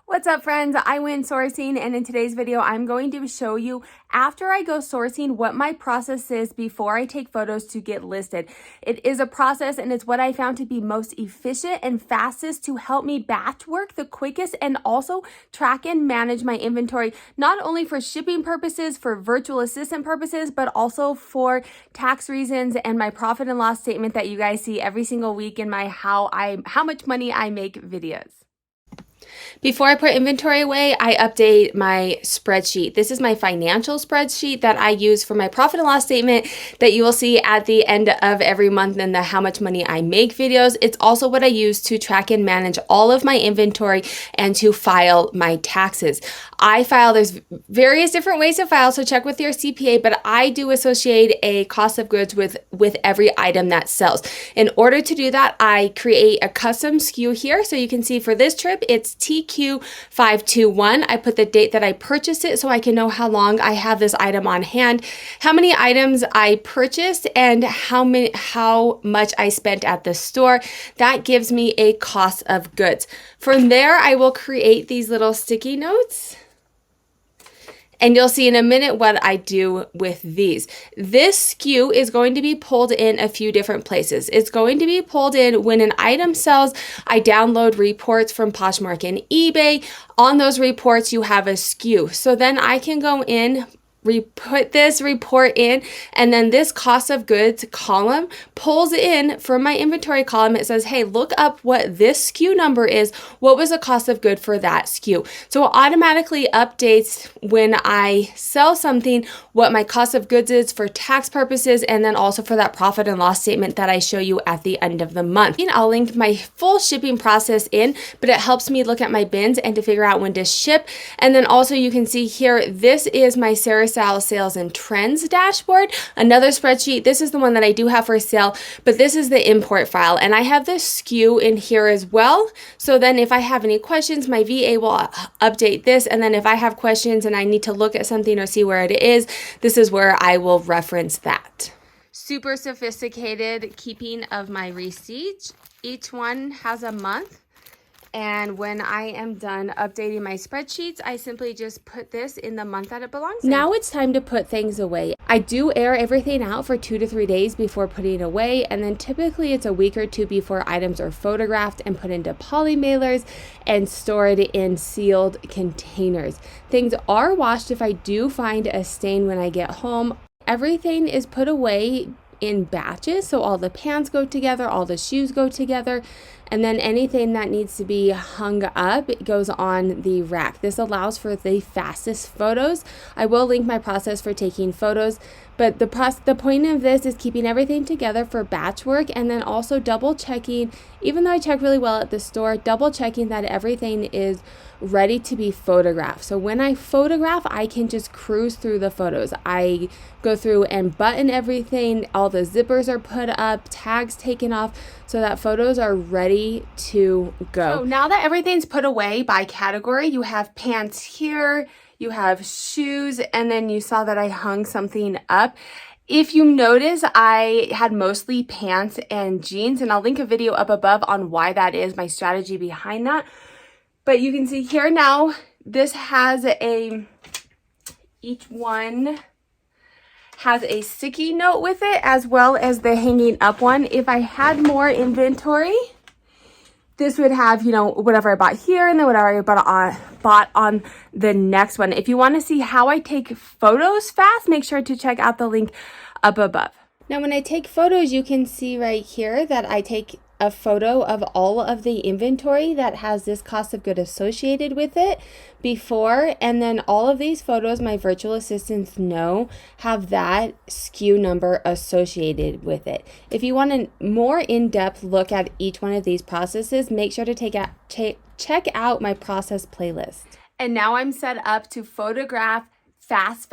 What's up, friends? I went sourcing, and in today's video I'm going to show you after I go sourcing what my process is before I take photos to get listed. It is a process, and it's what I found to be most efficient and fastest to help me batch work the quickest and also track and manage my inventory, not only for shipping purposes, for virtual assistant purposes, but also for tax reasons and my profit and loss statement that you guys see every single week in my how much money I make videos. Before I put inventory away, I update my spreadsheet. This is my financial spreadsheet that I use for my profit and loss statement that you will see at the end of every month in the how much money I make videos. It's also what I use to track and manage all of my inventory and to file my taxes. There's various different ways to file, so check with your CPA, but I do associate a cost of goods with every item that sells. In order to do that, I create a custom SKU here. So you can see for this trip, it's TQ521. I put the date that I purchased it so I can know how long I have this item on hand, how many items I purchased, and how much I spent at the store. That gives me a cost of goods. From there, I will create these little sticky notes. And you'll see in a minute what I do with these. This SKU is going to be pulled in a few different places. It's going to be pulled in when an item sells. I download reports from Poshmark and eBay. On those reports, you have a SKU. So then I can go in, put this report in, and then this cost of goods column pulls in from my inventory column. It says, hey, look up what this SKU number is. What was the cost of good for that SKU? So it automatically updates when I sell something what my cost of goods is for tax purposes, and then also for that profit and loss statement that I show you at the end of the month. And I'll link my full shipping process in, but it helps me look at my bins and to figure out when to ship. And then also you can see here, this is my SarahStylesLLC Sales and Trends dashboard, another spreadsheet. This is the one that I do have for sale, but this is the import file, and I have this SKU in here as well. So then if I have any questions, my VA will update this, and then if I have questions and I need to look at something or see where it is, this is where I will reference that. Super sophisticated keeping of my receipts. Each one has a month. And when I am done updating my spreadsheets, I simply just put this in the month that it belongs in. Now it's time to put things away. I do air everything out for 2 to 3 days before putting it away, and then typically it's a week or two before items are photographed and put into poly mailers and stored in sealed containers. Things are washed if I do find a stain when I get home. Everything is put away in batches, so all the pants go together, all the shoes go together, and then anything that needs to be hung up, it goes on the rack. This allows for the fastest photos. I will link my process for taking photos, but the point of this is keeping everything together for batch work, and then also double checking, even though I check really well at the store, double checking that everything is ready to be photographed. So when I photograph, I can just cruise through the photos. I go through and button everything, all the zippers are put up, tags taken off, so that photos are ready to go. So now that everything's put away by category, you have pants here, you have shoes, and then you saw that I hung something up. If you notice, I had mostly pants and jeans, and I'll link a video up above on why that is, my strategy behind that. But you can see here now, this has each one has a sticky note with it, as well as the hanging up one. If I had more inventory, this would have, you know, whatever I bought here and then whatever I bought on the next one. If you want to see how I take photos fast, make sure to check out the link up above. Now, when I take photos, you can see right here that I take a photo of all of the inventory that has this cost of good associated with it before, and then all of these photos my virtual assistants know have that SKU number associated with it. If you want a more in-depth look at each one of these processes, make sure to check out my process playlist. And now I'm set up to photograph fast.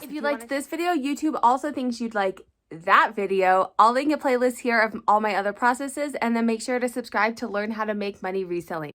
If you liked this video, YouTube also thinks you'd like that video. I'll link a playlist here of all my other processes, and then make sure to subscribe to learn how to make money reselling.